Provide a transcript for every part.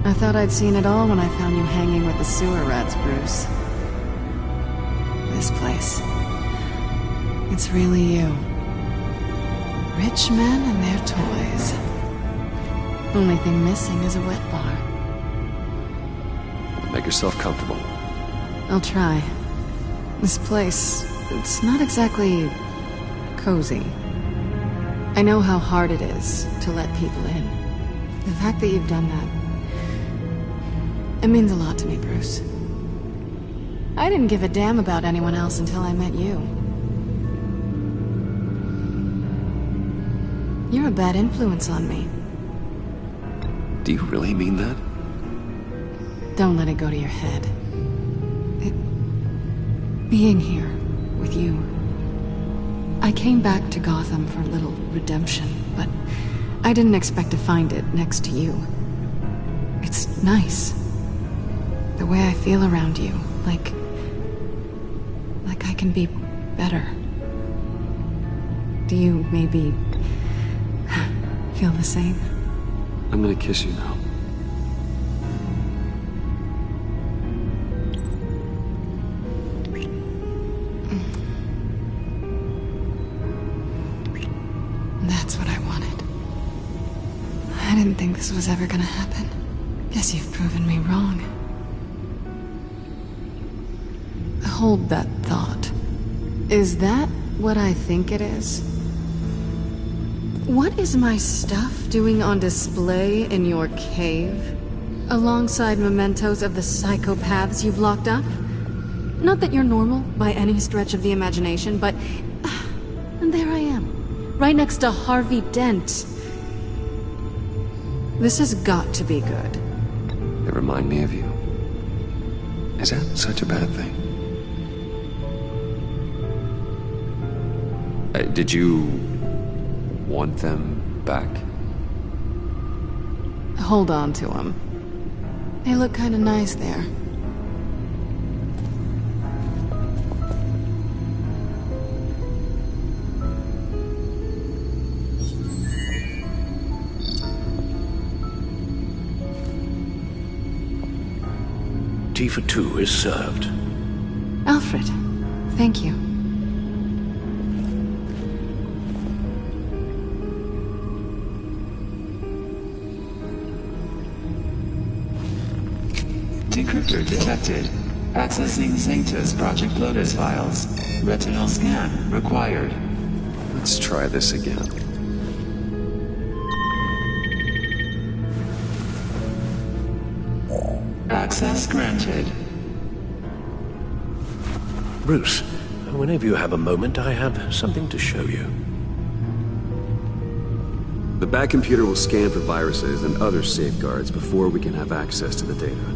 I thought I'd seen it all when I found you hanging with the sewer rats, Bruce. This place. It's really you. Rich men and their toys. Only thing missing is a wet bar. Make yourself comfortable. I'll try. This place, it's not exactly cozy. I know how hard it is to let people in. The fact that you've done that, it means a lot to me, Bruce. I didn't give a damn about anyone else until I met you. You're a bad influence on me. Do you really mean that? Don't let it go to your head. Being here with you. I came back to Gotham for a little redemption, but I didn't expect to find it next to you. It's nice. The way I feel around you, like I can be better. Do you maybe feel the same? I'm gonna kiss you now. That's what I wanted. I didn't think this was ever gonna happen. Guess you've proven me wrong. Hold that thought. Is that what I think it is? What is my stuff doing on display in your cave? Alongside mementos of the psychopaths you've locked up? Not that you're normal by any stretch of the imagination, but... and there I am. Right next to Harvey Dent. This has got to be good. They remind me of you. Is that such a bad thing? Did you want them back? Hold on to them. They look kind of nice there. Tea for two is served. Alfred, thank you. Decryptor detected. Accessing Zeta's Project Lotus files. Retinal scan required. Let's try this again. Access granted. Bruce, whenever you have a moment, I have something to show you. The back computer will scan for viruses and other safeguards before we can have access to the data.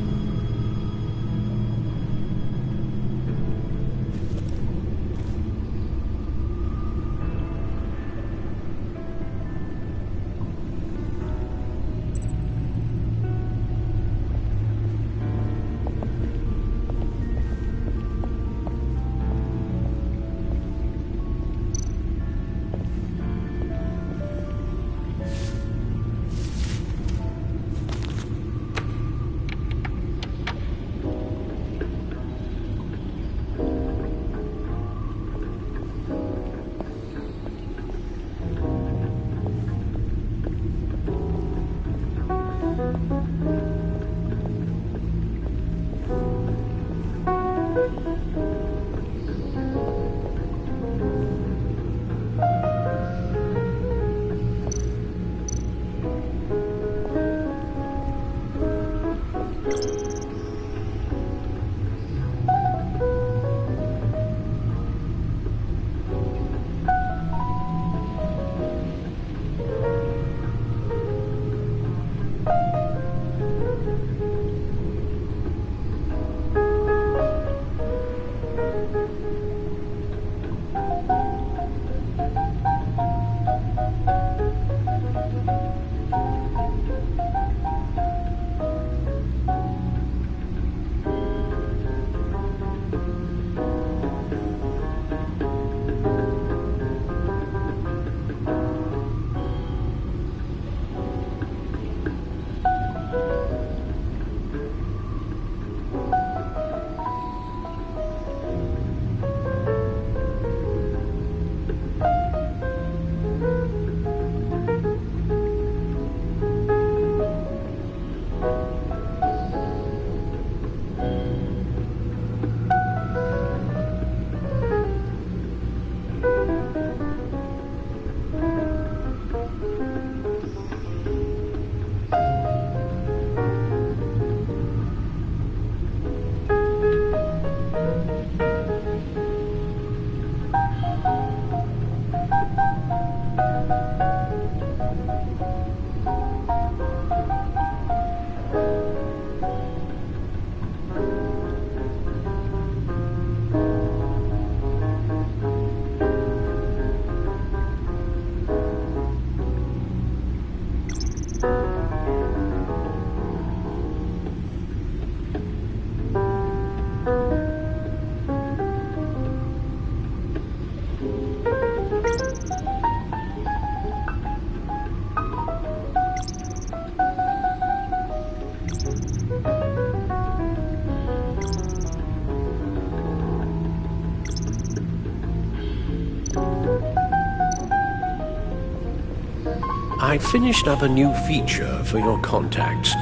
I finished up a new feature for your contacts.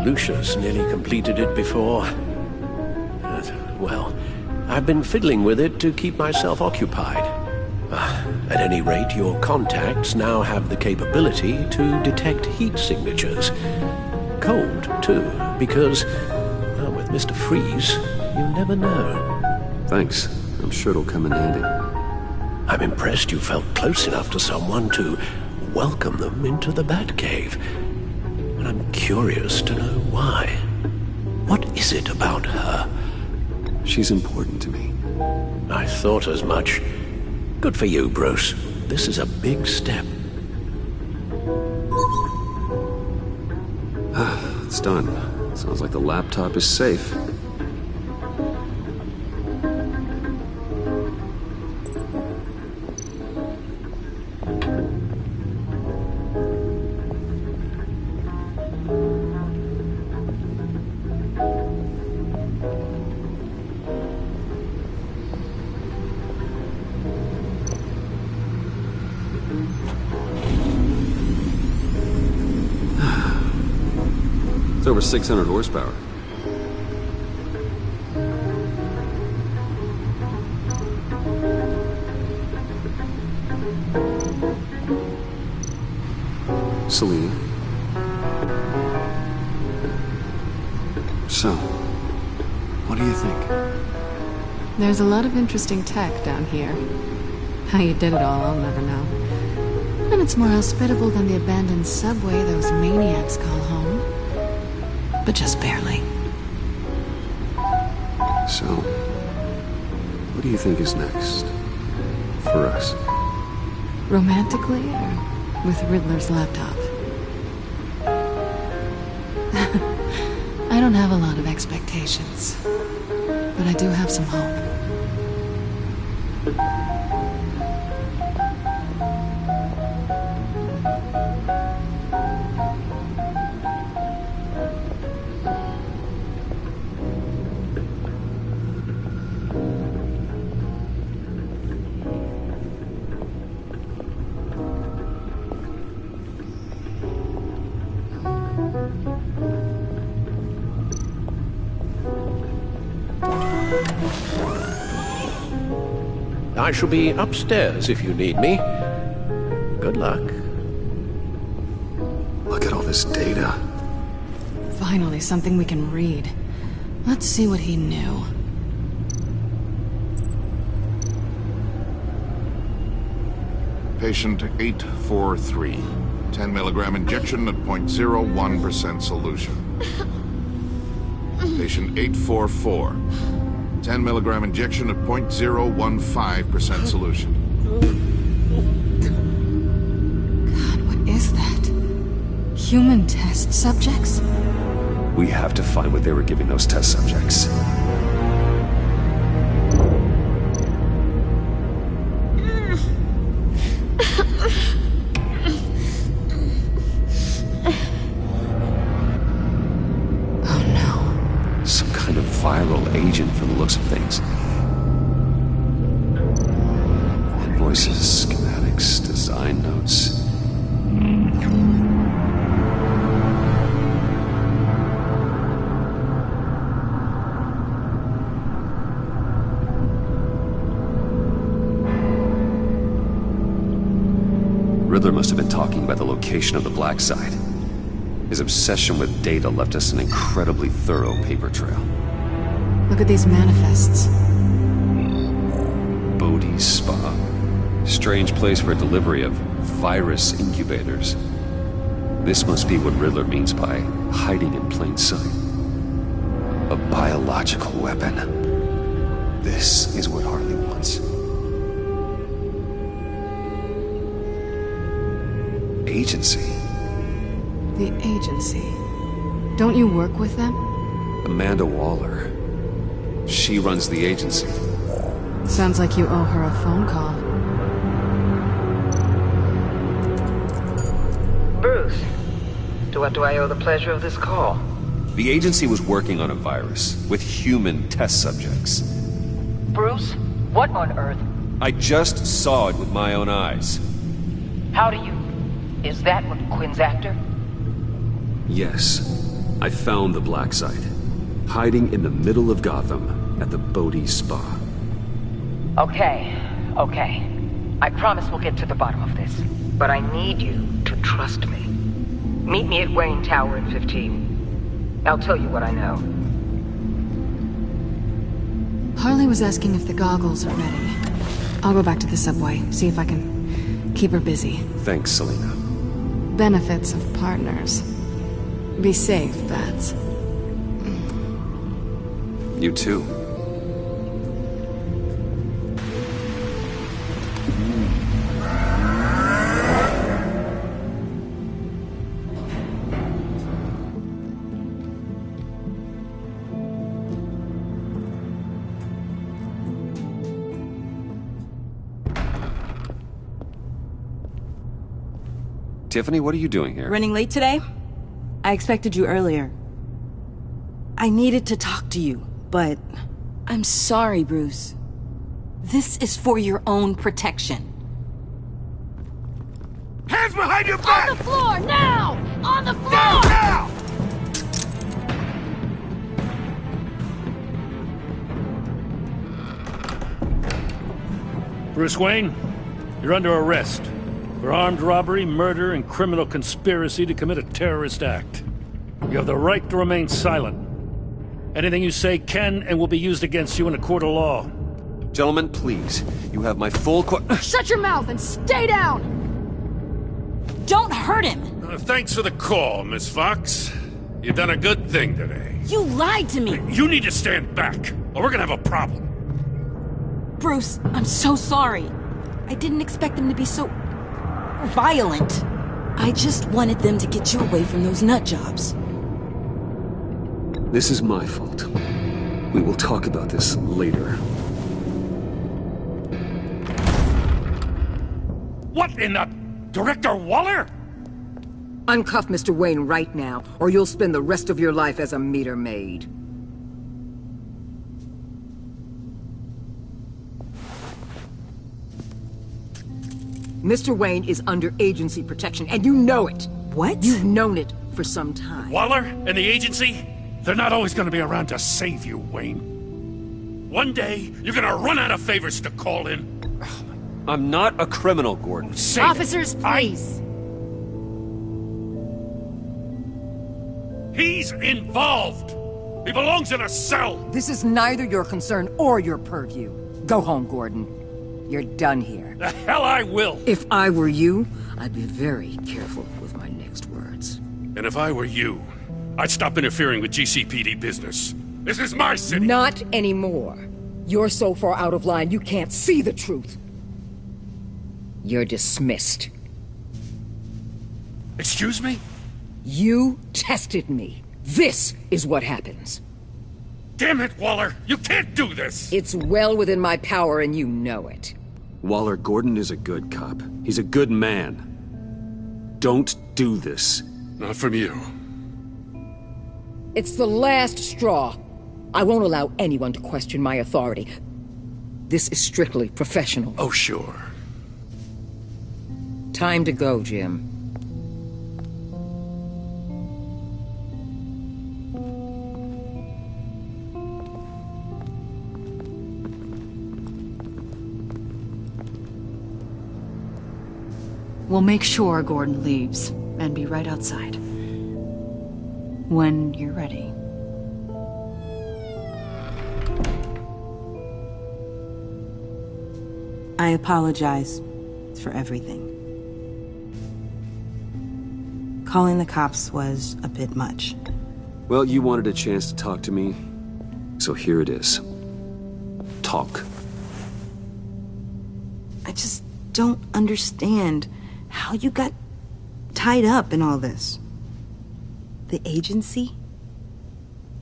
Lucius nearly completed it before. Well, I've been fiddling with it to keep myself occupied. At any rate, your contacts now have the capability to detect heat signatures. Cold, too, because, well, with Mr. Freeze, you never know. Thanks. I'm sure it'll come in handy. I'm impressed you felt close enough to someone to welcome them into the Batcave. And I'm curious to know why. What is it about her? She's important to me. I thought as much. Good for you, Bruce. This is a big step. It's done. Sounds like the laptop is safe. It's over 600 horsepower. Selena? So, what do you think? There's a lot of interesting tech down here. How you did it all, I'll never know. And it's more hospitable than the abandoned subway those maniacs call home. But just barely. So, what do you think is next? For us? Romantically, or with Riddler's laptop? I don't have a lot of expectations, but I do have some hope. I shall be upstairs if you need me. Good luck. Look at all this data. Finally, something we can read. Let's see what he knew. Patient 843. 10 milligram injection at 0.01% solution. Patient 844. 10 milligram injection at 0.015% solution. God, what is that? Human test subjects? We have to find what they were giving those test subjects. Viral agent from the looks of things. Invoices, schematics, design notes. Riddler must have been talking about the location of the black site. His obsession with data left us an incredibly thorough paper trail. Look at these manifests. Bodhi's Spa. Strange place for delivery of virus incubators. This must be what Riddler means by hiding in plain sight. A biological weapon. This is what Harley wants. Agency. The agency. Don't you work with them? Amanda Waller. She runs the agency. Sounds like you owe her a phone call. Bruce, to what do I owe the pleasure of this call? The agency was working on a virus with human test subjects. Bruce, what on earth? I just saw it with my own eyes. How do you... Is that what Quinn's after? Yes. I found the black site. Hiding in the middle of Gotham at the Bodhi Spa. Okay. I promise we'll get to the bottom of this. But I need you to trust me. Meet me at Wayne Tower in 15. I'll tell you what I know. Harley was asking if the goggles are ready. I'll go back to the subway, see if I can keep her busy. Thanks, Selena. Benefits of partners. Be safe, Bats. You too. Tiffany, what are you doing here? Running late today? I expected you earlier. I needed to talk to you, but I'm sorry, Bruce. This is for your own protection. Hands behind your back! On the floor, now! On the floor! Now! Bruce Wayne, you're under arrest for armed robbery, murder, and criminal conspiracy to commit a terrorist act. You have the right to remain silent. Anything you say can and will be used against you in a court of law. Gentlemen, please. You have my full Shut your mouth and stay down! Don't hurt him! Thanks for the call, Miss Fox. You've done a good thing today. You lied to me! You need to stand back, or we're gonna have a problem. Bruce, I'm so sorry. I didn't expect them to be so violent. I just wanted them to get you away from those nut jobs. This is my fault. We will talk about this later. What in the... Director Waller? Uncuff Mr. Wayne right now, or you'll spend the rest of your life as a meter maid. Mr. Wayne is under agency protection, and you know it. What? You've known it for some time. Waller and the agency? They're not always gonna be around to save you, Wayne. One day, you're gonna run out of favors to call in. I'm not a criminal, Gordon. Say it. Officers, please. He's involved! He belongs in a cell! This is neither your concern or your purview. Go home, Gordon. You're done here. The hell I will! If I were you, I'd be very careful with my next words. And if I were you, I'd stop interfering with GCPD business. This is my city! Not anymore. You're so far out of line you can't see the truth. You're dismissed. Excuse me? You tested me. This is what happens. Damn it, Waller! You can't do this! It's well within my power and you know it. Waller, Gordon is a good cop. He's a good man. Don't do this. Not from you. It's the last straw. I won't allow anyone to question my authority. This is strictly professional. Oh, sure. Time to go, Jim. We'll make sure Gordon leaves, and be right outside. When you're ready. I apologize for everything. Calling the cops was a bit much. Well, you wanted a chance to talk to me, so here it is. Talk. I just don't understand how you got tied up in all this. The agency?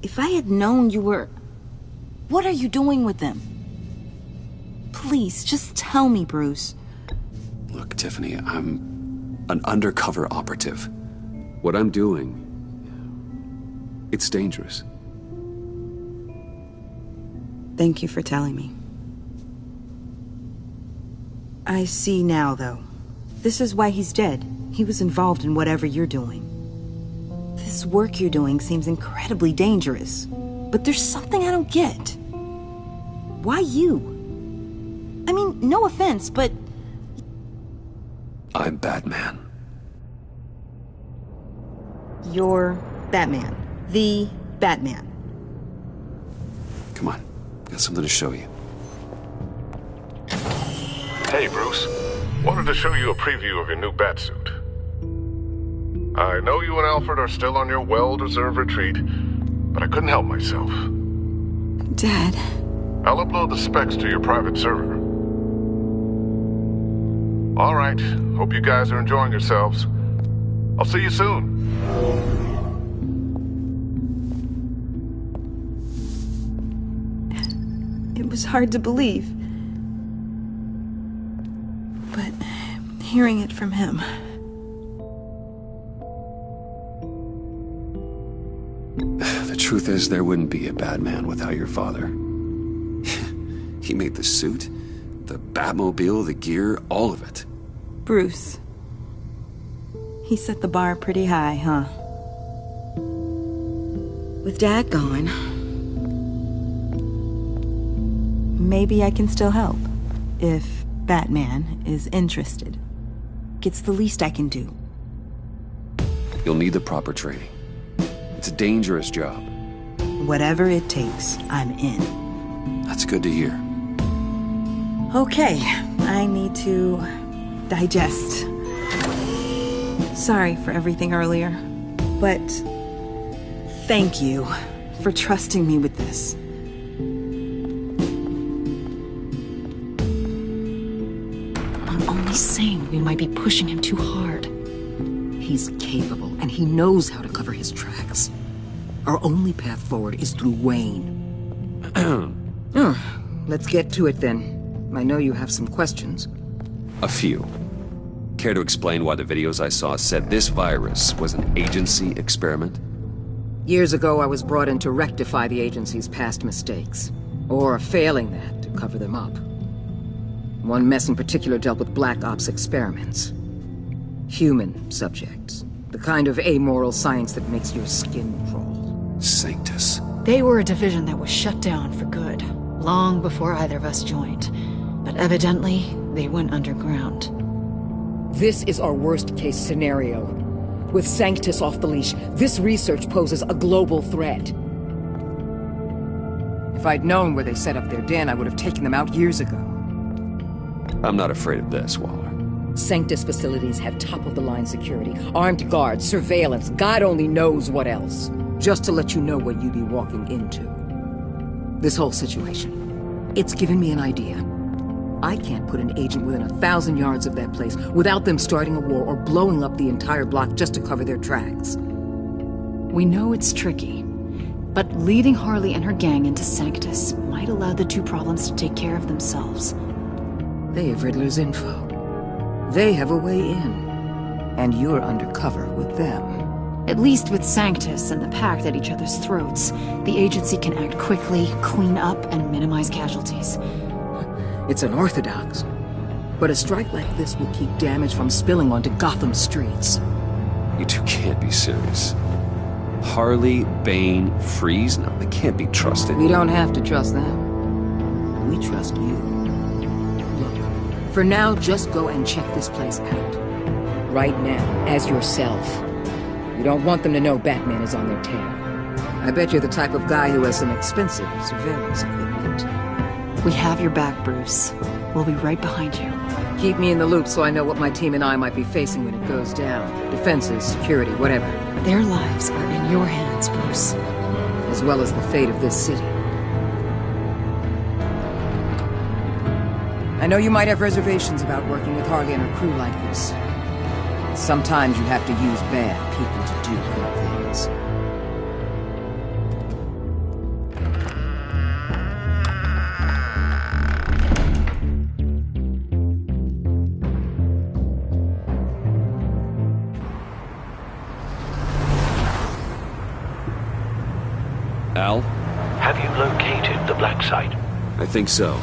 If I had known you were... What are you doing with them? Please, just tell me, Bruce. Look, Tiffany, I'm an undercover operative. What I'm doing, it's dangerous. Thank you for telling me. I see now, though. This is why he's dead. he was involved in whatever you're doing. This work you're doing seems incredibly dangerous. But there's something I don't get. Why you? I mean, no offense, but... I'm Batman. You're Batman. The Batman. Come on, got something to show you. Hey, Bruce. Wanted to show you a preview of your new Batsuit. I know you and Alfred are still on your well-deserved retreat, but I couldn't help myself. Dad. I'll upload the specs to your private server. All right. Hope you guys are enjoying yourselves. I'll see you soon. It was hard to believe. But hearing it from him... The truth is, there wouldn't be a Batman without your father. He made the suit, the Batmobile, the gear, all of it. Bruce. He set the bar pretty high, huh? With Dad gone, maybe I can still help. If Batman is interested. It's the least I can do. You'll need the proper training. It's a dangerous job. Whatever it takes, I'm in. That's good to hear. Okay, I need to digest. Sorry for everything earlier, but thank you for trusting me with this. I'm only saying we might be pushing him too hard. He's capable, and he knows how to cover his tracks. Our only path forward is through Wayne. Let's get to it then. I know you have some questions. A few. Care to explain why the videos I saw said this virus was an agency experiment? Years ago, I was brought in to rectify the agency's past mistakes. Or, failing that, to cover them up. One mess in particular dealt with Black Ops experiments. Human subjects. The kind of amoral science that makes your skin crawl. Sanctus. They were a division that was shut down for good, long before either of us joined. But evidently, they went underground. This is our worst-case scenario. With Sanctus off the leash, this research poses a global threat. If I'd known where they set up their den, I would have taken them out years ago. I'm not afraid of this, Waller. Sanctus facilities have top-of-the-line security, armed guards, surveillance, God only knows what else. Just to let you know what you'd be walking into. This whole situation, it's given me an idea. I can't put an agent within 1,000 yards of that place without them starting a war or blowing up the entire block just to cover their tracks. We know it's tricky, but leading Harley and her gang into Sanctus might allow the two problems to take care of themselves. They have Riddler's info. They have a way in. And you're undercover with them. At least with Sanctus and the Pact at each other's throats, the agency can act quickly, clean up, and minimize casualties. It's unorthodox. But a strike like this will keep damage from spilling onto Gotham streets. You two can't be serious. Harley, Bane, Freeze? No, they can't be trusted. We don't have to trust them. We trust you. Look, for now, just go and check this place out. Right now, as yourself. You don't want them to know Batman is on their tail. I bet you're the type of guy who has some expensive surveillance equipment. We have your back, Bruce. We'll be right behind you. Keep me in the loop so I know what my team and I might be facing when it goes down. Defenses, security, whatever. Their lives are in your hands, Bruce. As well as the fate of this city. I know you might have reservations about working with Harley and her crew like this. Sometimes you have to use bad people to do good things. Al? Have you located the black site? I think so.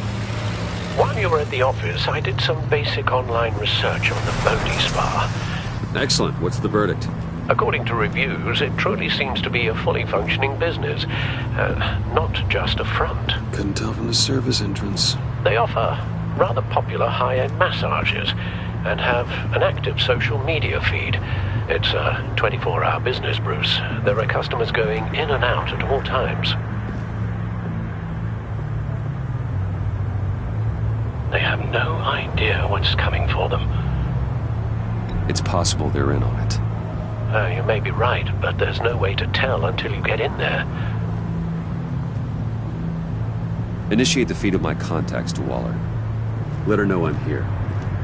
While you were at the office, I did some basic online research on the Bodhi Spa. Excellent. What's the verdict? According to reviews, it truly seems to be a fully functioning business, not just a front. Couldn't tell from the service entrance. They offer rather popular high-end massages and have an active social media feed. It's a 24-hour business, Bruce. There are customers going in and out at all times. They have no idea what's coming for them. It's possible they're in on it. You may be right, but there's no way to tell until you get in there. Initiate the feed of my contacts to Waller. Let her know I'm here.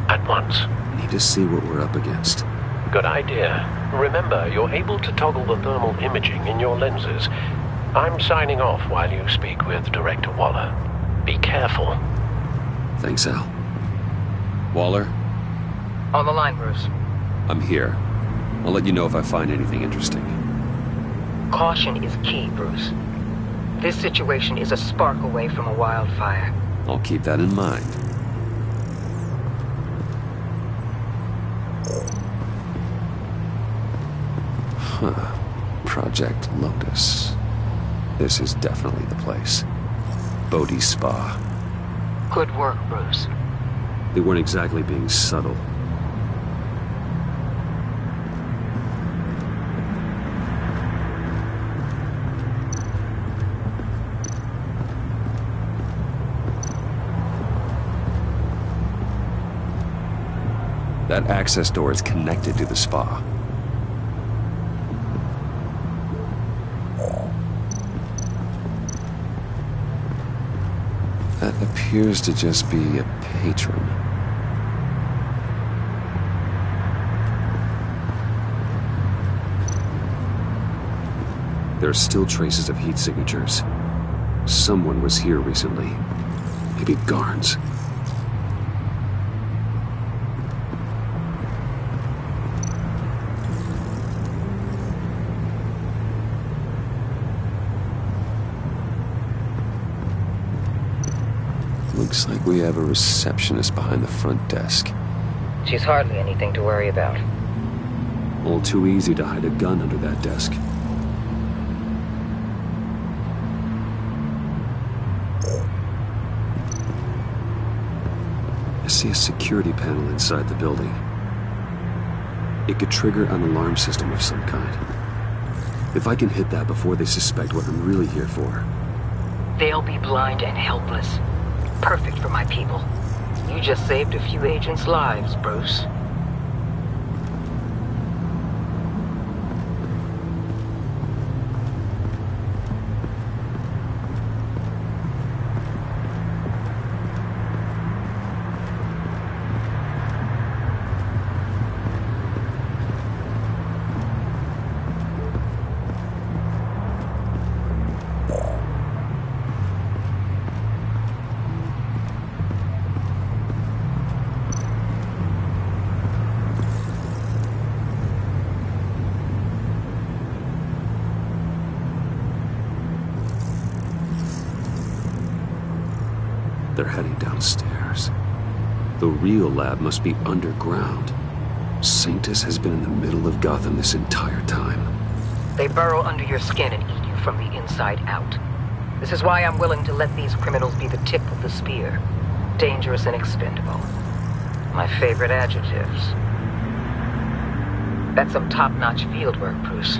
At once. I need to see what we're up against. Good idea. Remember, you're able to toggle the thermal imaging in your lenses. I'm signing off while you speak with Director Waller. Be careful. Thanks, Al. Waller? On the line, Bruce. I'm here. I'll let you know if I find anything interesting. Caution is key, Bruce. This situation is a spark away from a wildfire. I'll keep that in mind. Huh. Project Lotus. This is definitely the place. Bodhi's Spa. Good work, Bruce. They weren't exactly being subtle. That access door is connected to the spa. That appears to just be a patron. There are still traces of heat signatures. Someone was here recently. Maybe Garns. Looks like we have a receptionist behind the front desk. She's hardly anything to worry about. All too easy to hide a gun under that desk. I see a security panel inside the building. It could trigger an alarm system of some kind. If I can hit that before they suspect what I'm really here for. They'll be blind and helpless. Perfect for my people. You just saved a few agents' lives, Bruce. They're heading downstairs. The real lab must be underground. Sanctus has been in the middle of Gotham this entire time. They burrow under your skin and eat you from the inside out. This is why I'm willing to let these criminals be the tip of the spear. Dangerous and expendable. My favorite adjectives. That's some top-notch field work, Bruce.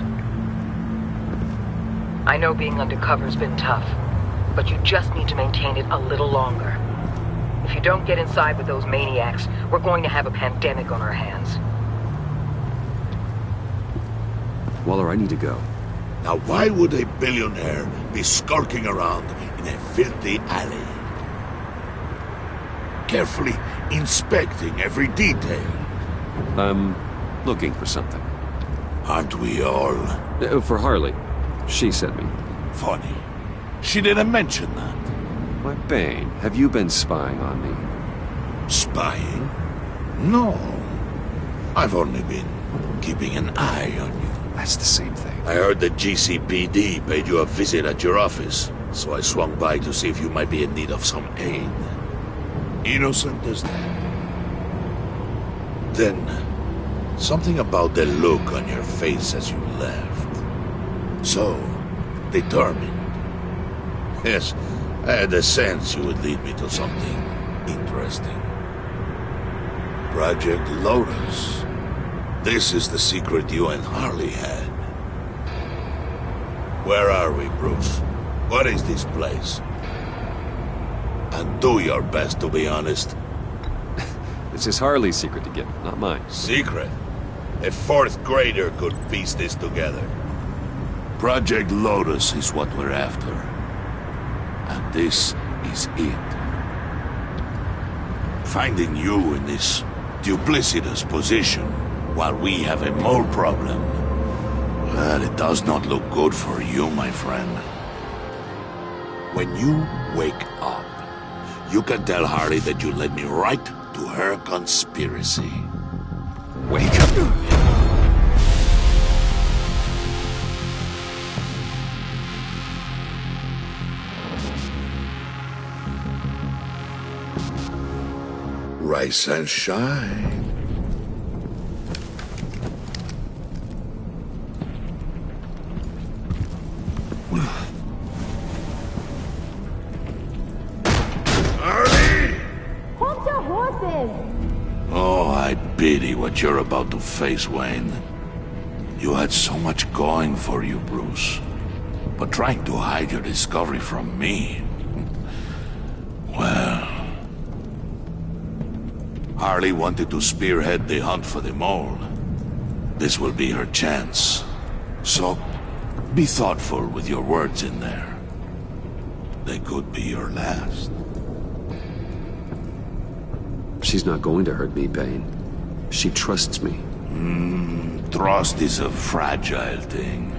I know being undercover's been tough, but you just need to maintain it a little longer. If you don't get inside with those maniacs, we're going to have a pandemic on our hands. Waller, I need to go. Now why would a billionaire be skulking around in a filthy alley? Carefully inspecting every detail. I'm looking for something. Aren't we all? For Harley. She sent me. Funny. She didn't mention that. Why, Bane, have you been spying on me? Spying? No. I've only been keeping an eye on you. That's the same thing. I heard the GCPD paid you a visit at your office, so I swung by to see if you might be in need of some aid. Innocent as that. Then, Something about the look on your face as you left. So, determined. Yes, I had a sense you would lead me to something interesting. Project Lotus. This is the secret you and Harley had. Where are we, Bruce? What is this place? And do your best to be honest. This is Harley's secret to give, not mine. Secret? A fourth grader could piece this together. Project Lotus is what we're after. And this is it. Finding you in this duplicitous position while we have a mole problem. Well, it does not look good for you, my friend. When you wake up, you can tell Harley that you led me right to her conspiracy. Wake up! Rise and shine. Harley! Hold your horses! Oh, I pity what you're about to face, Wayne. You had so much going for you, Bruce. But trying to hide your discovery from me... Well... Harley wanted to spearhead the hunt for the mole. This will be her chance. So, be thoughtful with your words in there. They could be your last. She's not going to hurt me, Bane. She trusts me. Trust is a fragile thing.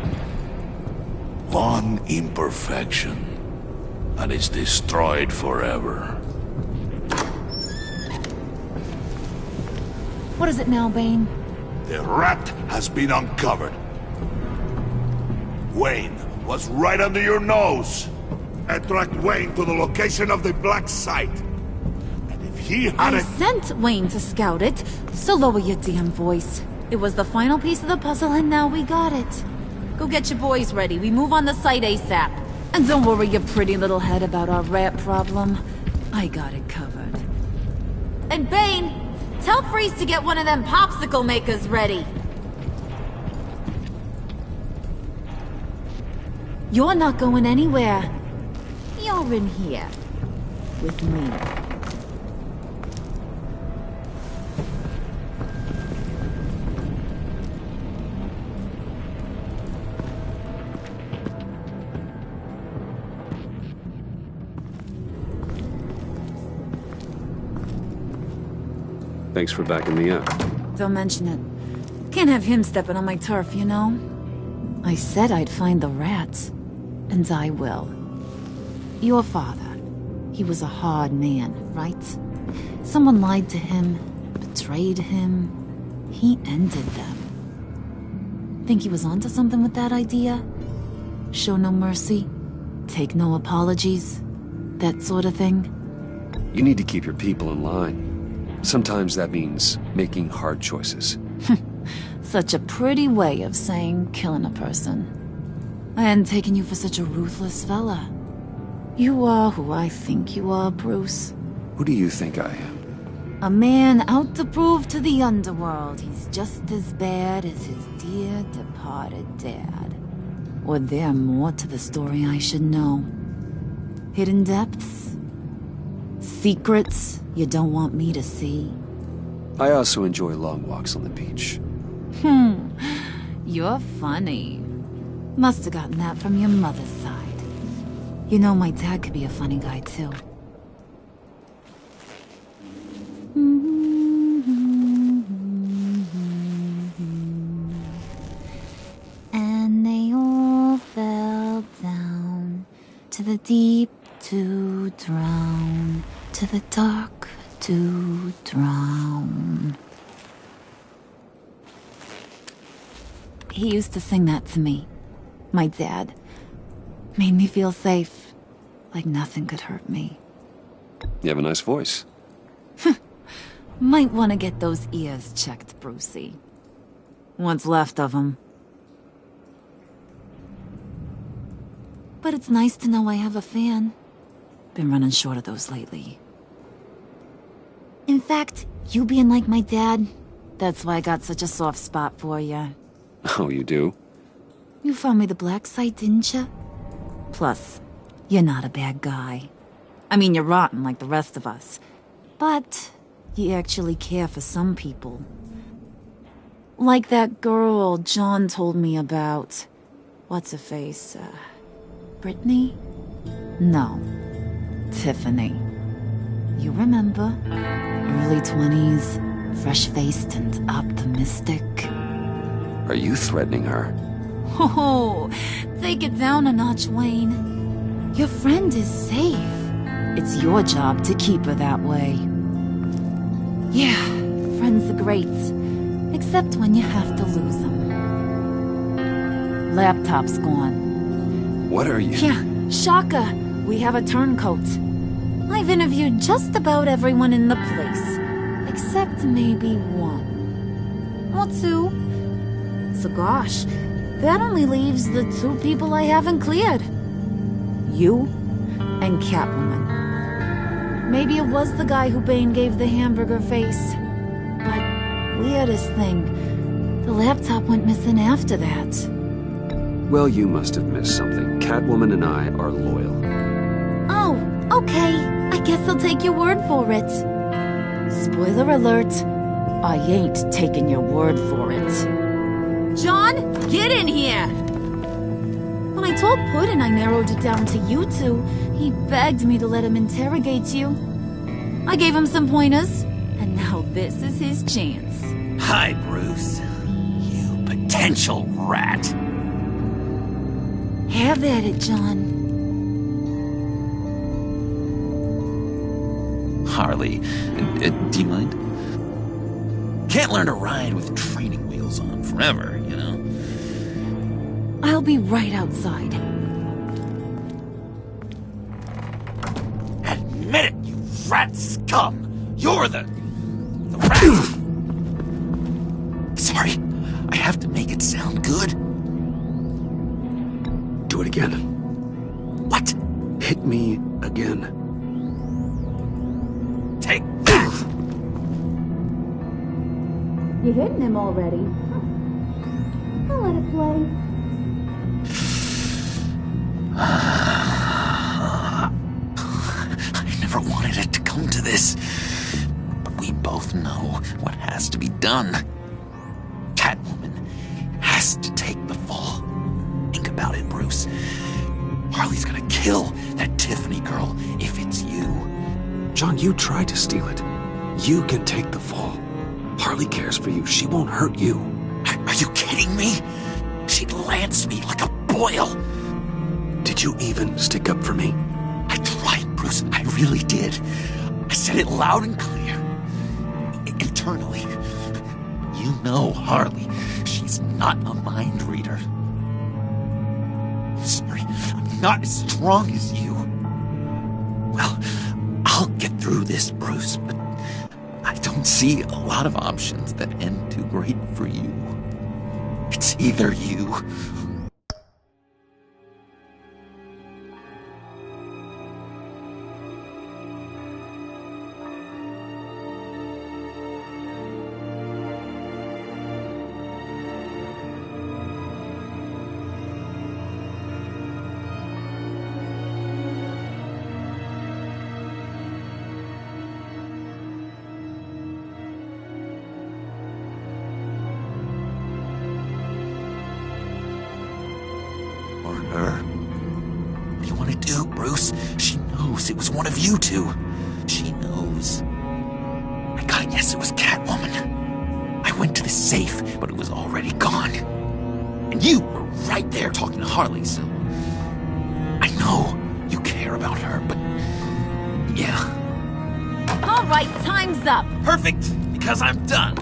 One imperfection, and it's destroyed forever. What is it now, Bane? The rat has been uncovered. Wayne was right under your nose. I tracked Wayne to the location of the black site. And if he had I sent Wayne to scout it, so lower your damn voice. It was the final piece of the puzzle and now we got it. Go get your boys ready. We move on the site ASAP. And don't worry your pretty little head about our rat problem. I got it covered. And Bane, tell Freeze to get one of them popsicle makers ready. You're not going anywhere. You're in here. With me. Thanks for backing me up. Don't mention it. Can't have him stepping on my turf, you know? I said I'd find the rats. And I will. Your father. He was a hard man, right? Someone lied to him, betrayed him. He ended them. Think he was onto something with that idea? Show no mercy? Take no apologies? That sort of thing? You need to keep your people in line. Sometimes that means making hard choices. Such a pretty way of saying killing a person. I hadn't taken you for such a ruthless fella. You are who I think you are, Bruce. Who do you think I am? A man out to prove to the underworld he's just as bad as his dear departed dad. Or there more to the story I should know. Hidden depths? Secrets you don't want me to see? I also enjoy long walks on the beach. You're funny. Must have gotten that from your mother's side. You know my dad could be a funny guy, too. And they all fell down to the deep to drown, to the dark to drown. He used to sing that to me. My dad. Made me feel safe. Like nothing could hurt me. You have a nice voice. Might want to get those ears checked, Brucey. What's left of them. But it's nice to know I have a fan. Been running short of those lately. In fact, you being like my dad, that's why I got such a soft spot for you. Oh, you do? You found me the black site, didn't you? Plus, you're not a bad guy. I mean, you're rotten like the rest of us. But you actually care for some people. Like that girl John told me about. What's her face? Brittany? No. Tiffany. You remember? Early 20s, fresh-faced and optimistic. Are you threatening her? Oh, take it down a notch, Wayne. Your friend is safe. It's your job to keep her that way. Yeah, friends are great. Except when you have to lose them. Laptop's gone. What are you... Yeah, shocker. We have a turncoat. I've interviewed just about everyone in the place. Except maybe one. Or two. So gosh, that only leaves the two people I haven't cleared. You and Catwoman. Maybe it was the guy who Bane gave the hamburger face. But weirdest thing, the laptop went missing after that. Well, you must have missed something. Catwoman and I are loyal. Oh, okay. I guess I'll take your word for it. Spoiler alert, I ain't taking your word for it. John, get in here! When I told Puddin' I narrowed it down to you two, he begged me to let him interrogate you. I gave him some pointers, and now this is his chance. Hi, Bruce. You potential rat. Have at it, John. Harley, do you mind? Can't learn to ride with training wheels on forever, you know? I'll be right outside. Admit it, you rat scum! You're the rat! Sorry, I have to make it sound good. Do it again. What? Hit me again. Take that! You're hitting him already. I'll let it play. I never wanted it to come to this. But we both know what has to be done. Catwoman has to take the fall. Think about it, Bruce. Harley's gonna kill that Tiffany girl if it's you. John, you tried to steal it. You can take the fall. Harley cares for you. She won't hurt you. Are you kidding me? She'd lance me like a boil. Did you even stick up for me? I tried, Bruce. I really did. I said it loud and clear. Internally. You know Harley. She's not a mind reader. Sorry, I'm not as strong as you. Well, I'll get through this, Bruce, but I don't see a lot of options that end too great for you. It's either you... It was one of you two. She knows. I gotta guess it was Catwoman. I went to the safe, but it was already gone. And you were right there talking to Harley, so... I know you care about her, but... yeah. All right, time's up. Perfect, because I'm done.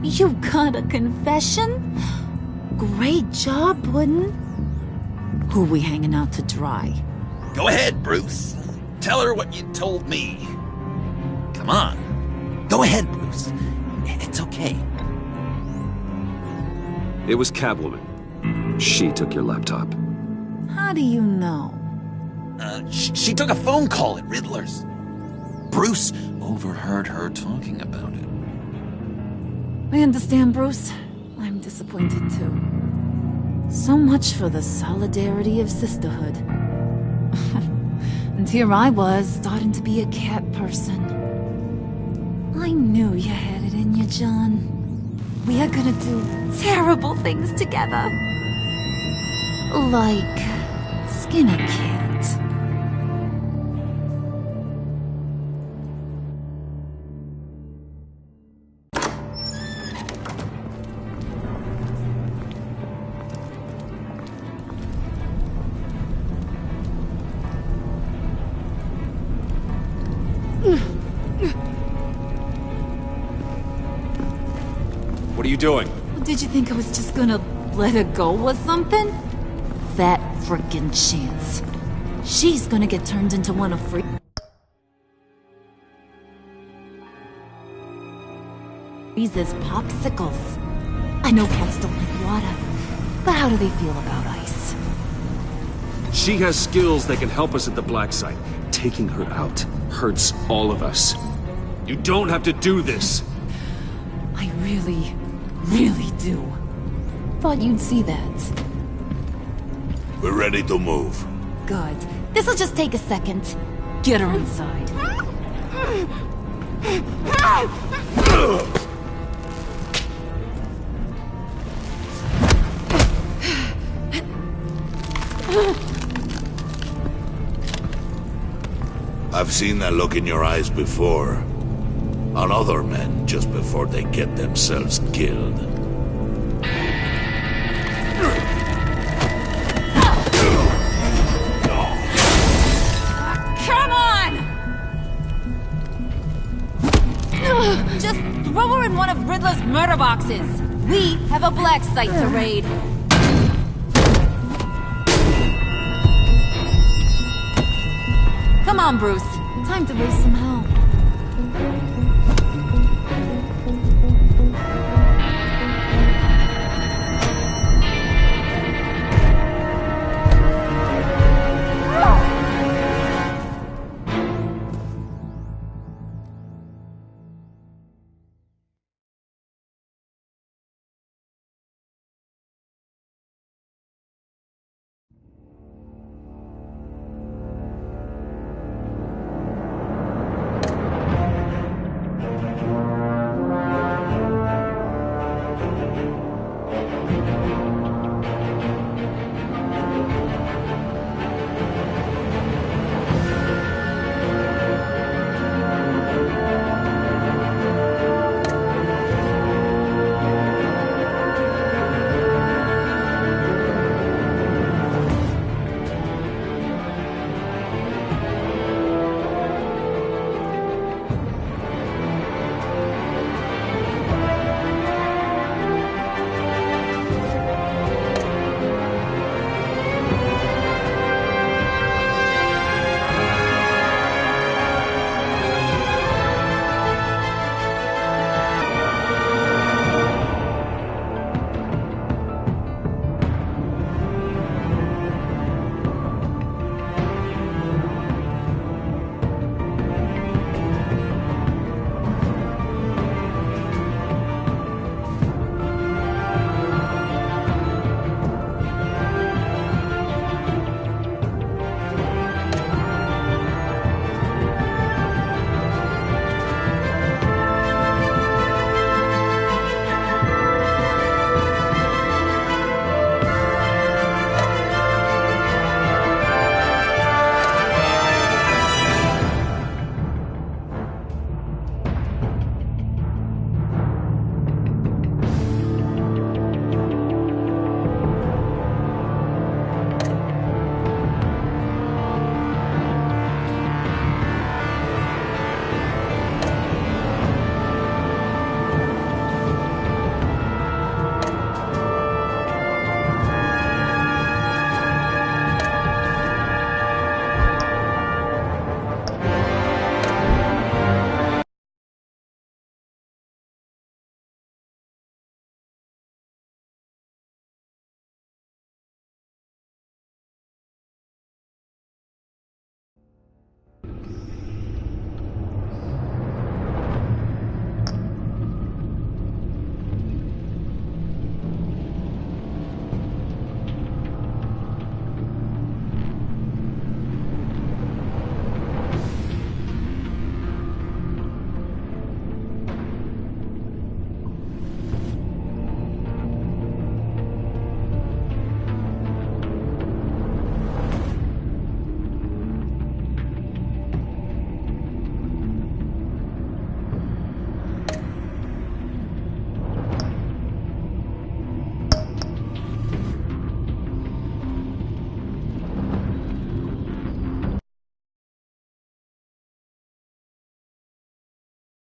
You got a confession? Great job, Puddin'. Who we hanging out to dry? Go ahead, Bruce. Tell her what you told me. Come on. Go ahead, Bruce. It's okay. It was Catwoman. She took your laptop. How do you know? She took a phone call at Riddler's. Bruce overheard her talking about it. I understand, Bruce. I'm disappointed too. So much for the solidarity of sisterhood. And here I was, starting to be a cat person. I knew you had it in you, John. We are gonna do terrible things together. Like skin a cat. What are you doing? Did you think I was just gonna let her go or something? That frickin' chance. She's gonna get turned into one of Freeze's popsicles. I know cats don't like water, but how do they feel about ice? She has skills that can help us at the black site. Taking her out hurts all of us. You don't have to do this. I really do. Thought you'd see that. We're ready to move. Good. This'll just take a second. Get her inside. I've seen that look in your eyes before. On other men, just before they get themselves killed. Come on! Just throw her in one of Riddler's murder boxes. We have a black site to raid. Come on, Bruce. Time to raise some hell.